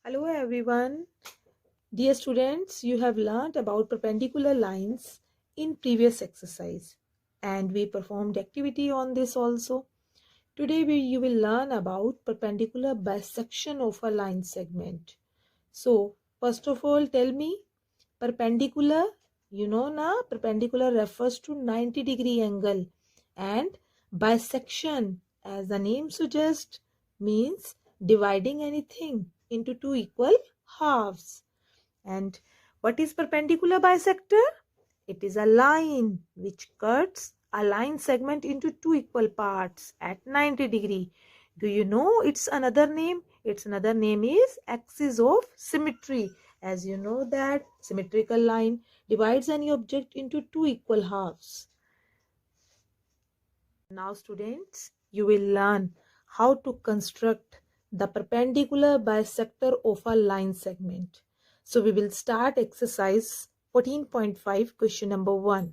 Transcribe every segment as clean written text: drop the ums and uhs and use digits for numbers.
Hello everyone. Dear students, you have learned about perpendicular lines in previous exercise and we performed activity on this also. Today you will learn about perpendicular bisection of a line segment. So first of all tell me perpendicular, perpendicular refers to 90-degree angle and bisection as the name suggests means dividing anything into two equal halves. And what is perpendicular bisector? It is a line which cuts a line segment into two equal parts at 90 degree. Do you know its another name? Its another name is axis of symmetry. As you know that symmetrical line divides any object into two equal halves. Now students, you will learn how to construct the perpendicular bisector of a line segment. So we will start exercise 14.5 question number 1.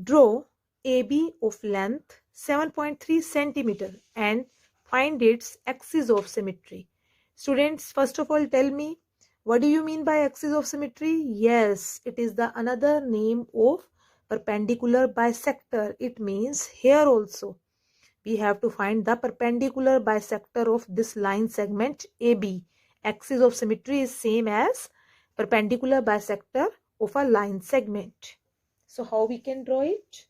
Draw AB of length 7.3 centimeter and find its axis of symmetry. Students, first of all tell me, what do you mean by axis of symmetry? Yes, it is the another name of perpendicular bisector. It means here also we have to find the perpendicular bisector of this line segment AB. Axis of symmetry is same as perpendicular bisector of a line segment. So how we can draw it?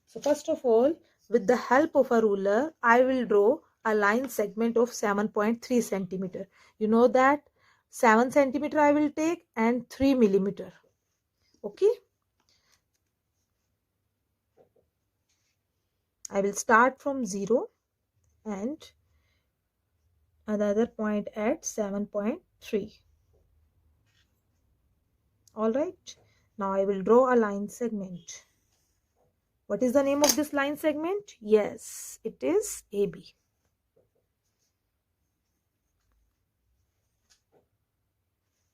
So first of all, with the help of a ruler, I will draw a line segment of 7.3 centimeter. You know that 7 centimeter I will take and 3 millimeter. Okay. I will start from 0 and another point at 7.3. Alright. Now I will draw a line segment. What is the name of this line segment? Yes, it is AB.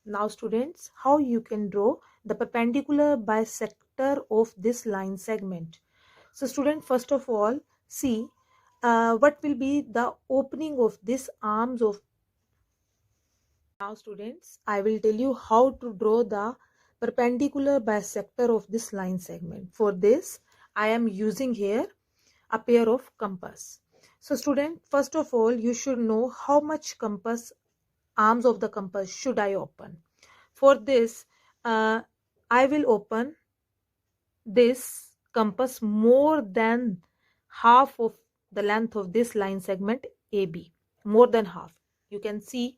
Now students, how you can draw the perpendicular bisector of this line segment? So student, first of all, see what will be the opening of this arms of. Now students, I will tell you how to draw the perpendicular bisector of this line segment. For this, I am using here a pair of compass. So student, first of all, you should know how much compass arms of the compass should I open. For this, I will open this compass more than half of the length of this line segment AB. More than half. You can see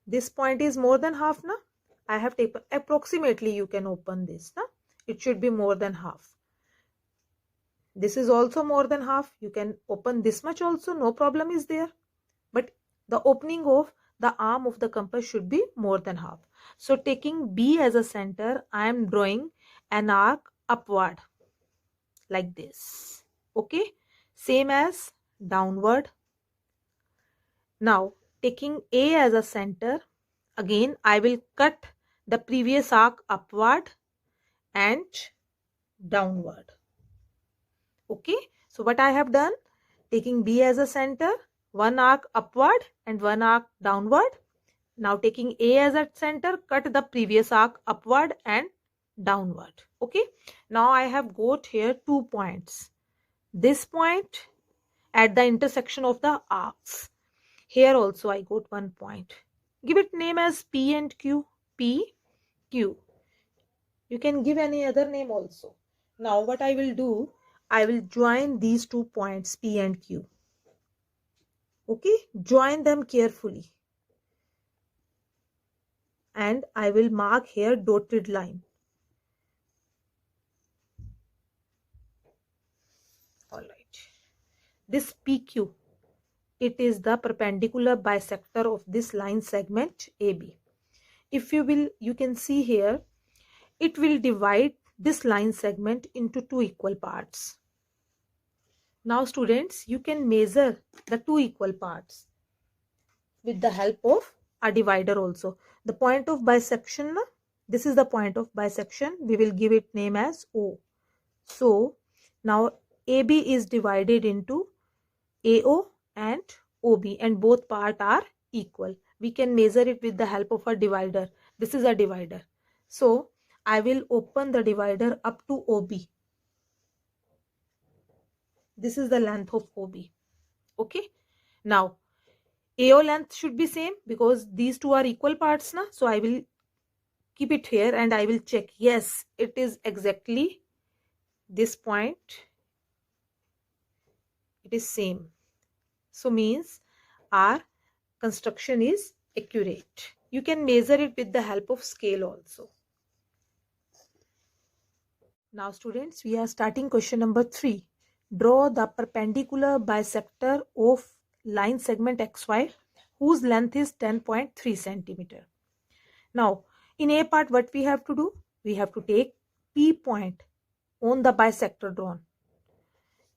this point is more than half now. I have taken approximately you can open this now. It should be more than half. This is also more than half. You can open this much also. No problem is there. But the opening of the arm of the compass should be more than half. So taking B as a center, I am drawing an arc upward like this. Okay. Same as downward. Now taking A as a center, again I will cut the previous arc upward and downward. Okay. So what I have done, taking B as a center, one arc upward and one arc downward. Now taking A as a center, cut the previous arc upward and downward. Okay. Now I have got here 2 points. This point at the intersection of the arcs. Here also I got 1 point. Give it name as P and Q. P, Q. You can give any other name also. Now what I will do, I will join these 2 points P and Q. Okay. Join them carefully. And I will mark here dotted line. Alright. This PQ, it is the perpendicular bisector of this line segment AB. If you can see here, it will divide this line segment into two equal parts. Now students, you can measure the two equal parts with the help of a divider also. The point of bisection, this is the point of bisection. We will give it name as O. So now AB is divided into AO and OB and both parts are equal. We can measure it with the help of a divider. This is a divider. So I will open the divider up to OB. This is the length of OB. Okay. Now AO length should be same because these two are equal parts na. So I will keep it here and I will check. Yes, it is exactly this point. It is same. So means our construction is accurate. You can measure it with the help of scale also. Now students, we are starting question number 3. Draw the perpendicular bisector of line segment XY whose length is 10.3 centimeter. Now in A part, what we have to do? We have to take P point on the bisector drawn.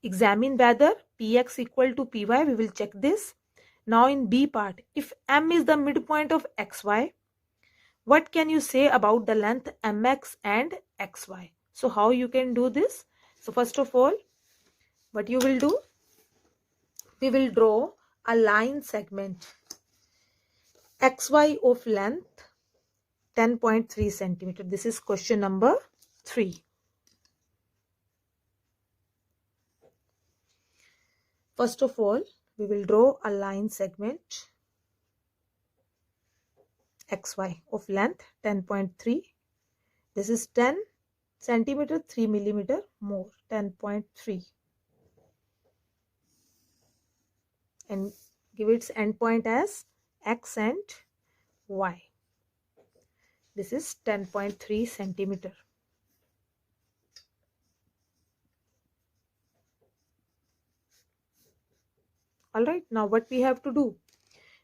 Examine whether Px equal to Py. We will check this. Now in B part, if M is the midpoint of XY, what can you say about the length MX and XY? So how you can do this? So first of all, what you will do? We will draw a line segment XY of length 10.3 centimeter. This is question number 3. First of all, we will draw a line segment XY of length 10.3. This is 10 centimeter, 3 millimeter more, 10.3. And give its endpoint as X and Y. This is 10.3 centimeter. Alright, now what we have to do?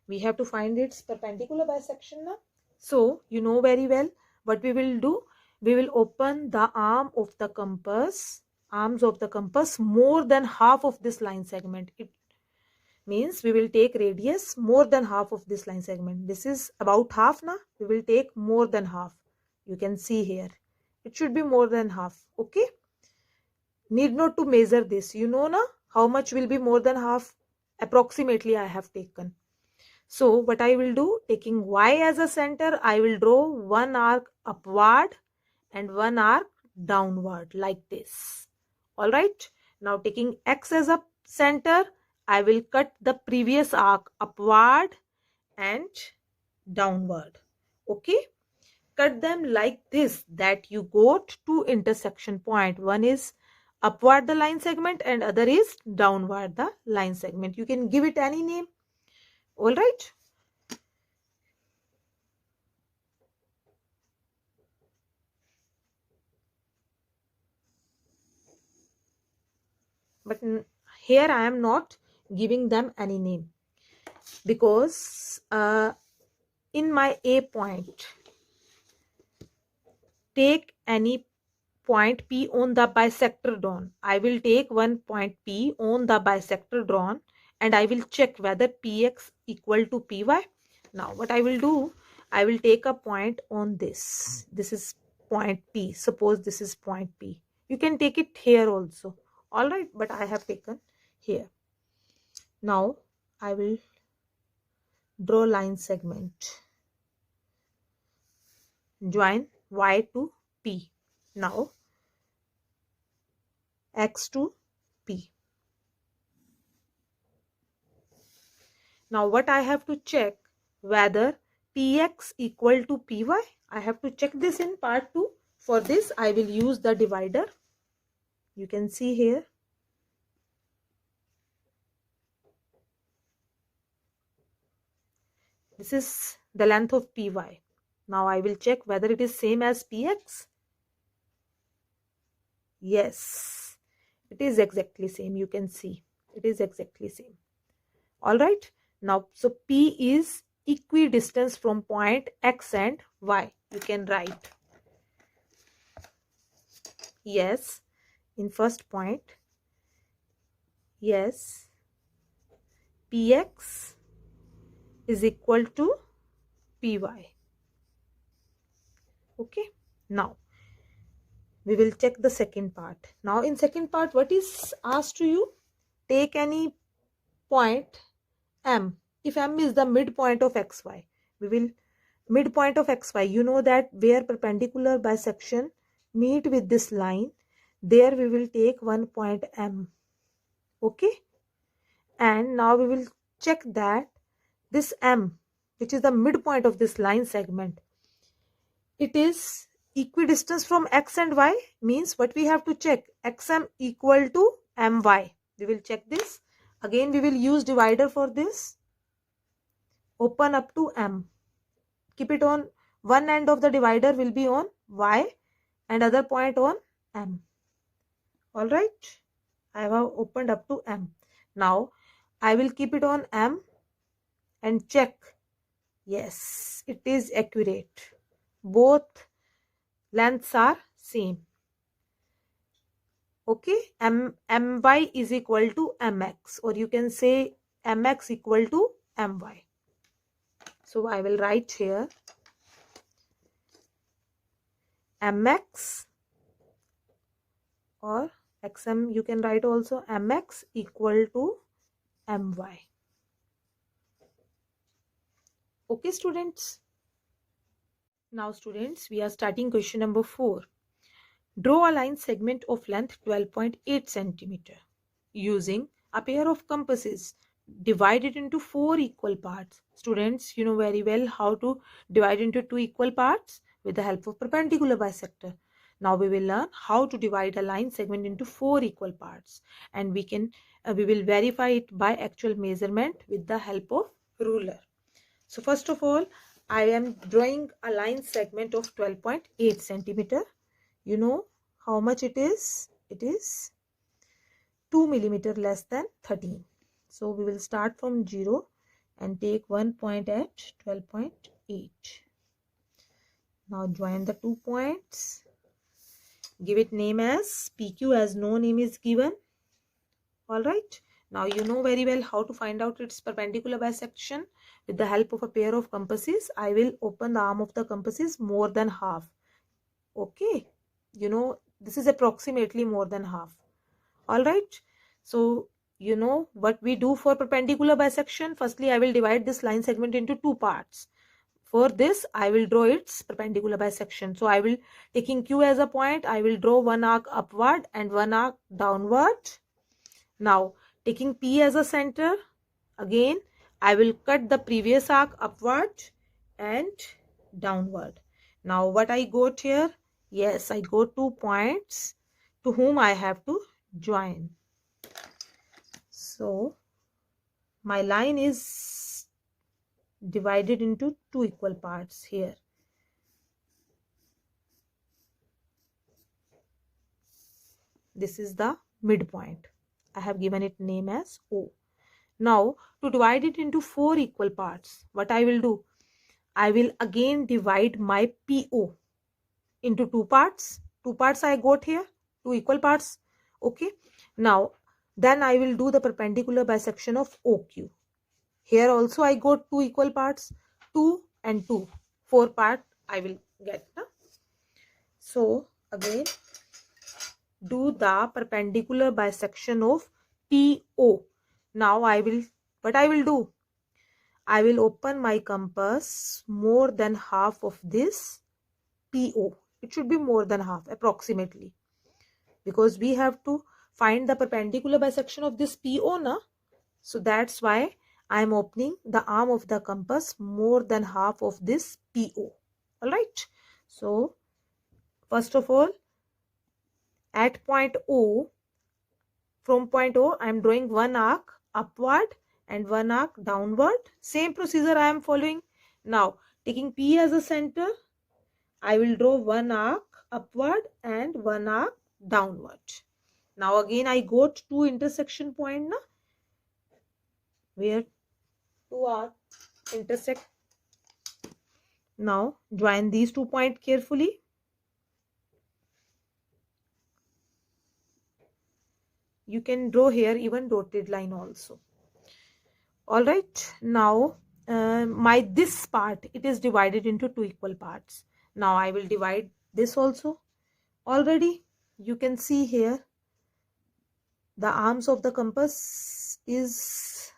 We have to find its perpendicular bisection now. So, you know very well what we will do. We will open the arms of the compass more than half of this line segment. It means we will take radius more than half of this line segment. This is about half now. We will take more than half. You can see here. It should be more than half. Okay. Need not to measure this. You know na how much will be more than half? Approximately I have taken. So what I will do, taking Y as a center, I will draw one arc upward and one arc downward like this. Alright. Now taking X as a center, I will cut the previous arc upward and downward. Okay. Cut them like this, that you got two intersection point. One is upward the line segment and other is downward the line segment. You can give it any name. All right. But here I am not giving them any name because in my A point, take any point P on the bisector drawn. I will take one point P on the bisector drawn and I will check whether Px equal to Py. Now what I will do, I will take a point on this. This is point P. Suppose this is point P. You can take it here also. Alright, but I have taken here. Now I will draw line segment. Join Y to P. Now X to P. Now what I have to check, whether Px equal to Py. I have to check this in part 2. For this I will use the divider. You can see here. This is the length of Py. Now I will check whether it is same as Px. Yes, it is exactly same. You can see it is exactly same. All right. Now, so P is equidistance from point X and Y. You can write. Yes, in first point. Yes, Px is equal to Py. Okay. Now we will check the second part. Now in second part, what is asked to you? Take any point M. If M is the midpoint of XY, we will midpoint of XY, you know that where perpendicular bisection meet with this line, there we will take one point M. Okay, and now we will check that this M, which is the midpoint of this line segment, it is equidistant from X and Y, means what we have to check, XM equal to MY. We will check this. Again we will use divider for this. Open up to M. Keep it on one end of the divider will be on Y and other point on M. Alright, I have opened up to M. Now I will keep it on M and check. Yes, it is accurate. Both lengths are same. Okay, My is equal to Mx, or you can say Mx equal to My. So I will write here Mx, or Xm, you can write also Mx equal to My. Okay students. Now students, we are starting question number 4. Draw a line segment of length 12.8 centimeter using a pair of compasses divided into 4 equal parts. Students, you know very well how to divide into 2 equal parts with the help of perpendicular bisector. Now we will learn how to divide a line segment into 4 equal parts, and we will verify it by actual measurement with the help of ruler. So first of all, I am drawing a line segment of 12.8 centimeter. You know how much it is? It is 2 millimeter less than 13. So we will start from 0 and take 1 point at 12.8. Now join the 2 points. Give it name as PQ, as no name is given. Alright. Now you know very well how to find out its perpendicular bisection. With the help of a pair of compasses, I will open the arm of the compasses more than half. Okay. You know, this is approximately more than half. Alright. So, you know what we do for perpendicular bisection. Firstly, I will divide this line segment into 2 parts. For this, I will draw its perpendicular bisection. So, I will, taking Q as a point, I will draw one arc upward and one arc downward. Now, taking P as a center, again, I will cut the previous arc upward and downward. Now, what I got here? Yes, I got 2 points to whom I have to join. So, my line is divided into 2 equal parts here. This is the midpoint. I have given it name as O. Now, to divide it into 4 equal parts, what I will do? I will again divide my PO into 2 parts. 2 parts I got here, 2 equal parts. Okay. Now, then I will do the perpendicular bisection of OQ. Here also I got 2 equal parts, 2 and 2. 4 part I will get. So, again, do the perpendicular bisection of PO. Now what I will do? I will open my compass more than half of this PO. It should be more than half, approximately. Because we have to find the perpendicular bisection of this PO, na? So that's why I am opening the arm of the compass more than half of this PO. Alright. So, first of all, at point O, from point O, I am drawing one arc upward and one arc downward. Same procedure I am following. Now, taking P as a center, I will draw one arc upward and one arc downward. Now, again, I got 2 intersection point, na? Where 2 arcs intersect. Now, join these 2 points carefully. You can draw here even dotted line also. Alright, now this part, it is divided into 2 equal parts. Now I will divide this also. Already you can see here the arms of the compass is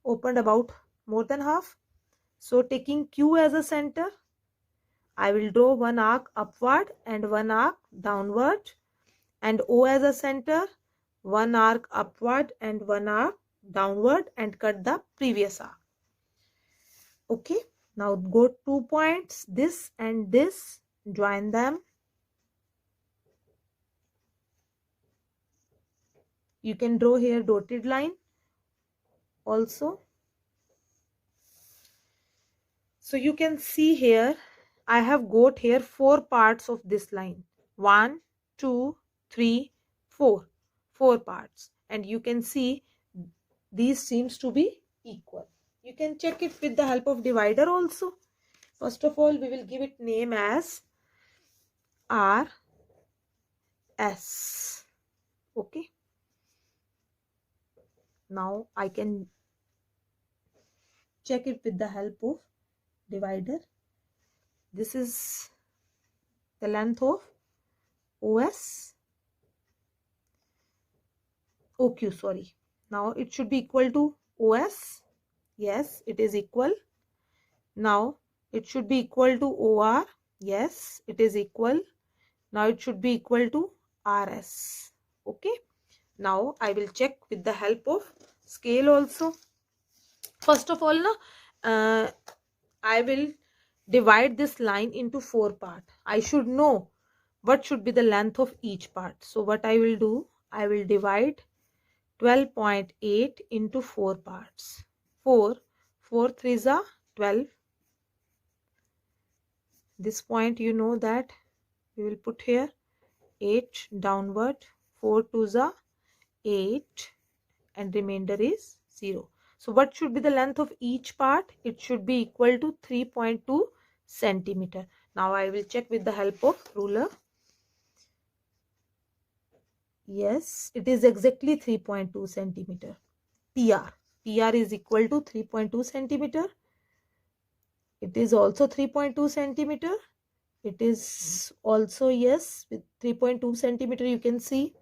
opened about more than half. So taking Q as a center, I will draw one arc upward and one arc downward, and O as a center, one arc upward and one arc downward, and cut the previous arc. Okay, now go 2 points, this and this, join them. You can draw here dotted line also. So you can see here I have got here 4 parts of this line. 1, 2, 3, 4. 4 parts, and you can see these seems to be equal. You can check it with the help of divider also. First of all, we will give it name as R S. Okay. Now I can check it with the help of divider. This is the length of OS. OQ, sorry. Now it should be equal to OS. Yes, it is equal. Now it should be equal to OR. Yes, it is equal. Now it should be equal to RS. Okay. Now I will check with the help of scale also. First of all, I will divide this line into 4 parts. I should know what should be the length of each part. So what I will do, I will divide 12.8 into 4 parts. 4 3s are 12. This point you know that we will put here 8 downward, 4 2s are 8, and remainder is 0. So what should be the length of each part? It should be equal to 3.2 centimeter. Now I will check with the help of ruler. Yes, it is exactly 3.2 centimeter. PR is equal to 3.2 centimeter. It is also 3.2 centimeter. It is also, yes, with 3.2 centimeter you can see.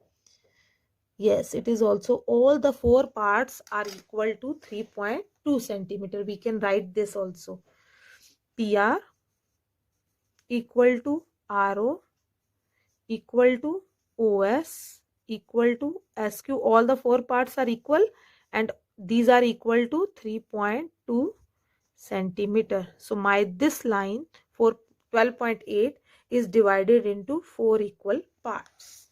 Yes, it is also, all the 4 parts are equal to 3.2 centimeter. We can write this also. PR equal to RO equal to OS equal to SQ. All the 4 parts are equal, and these are equal to 3.2 centimeter. So this line for 12.8 is divided into 4 equal parts.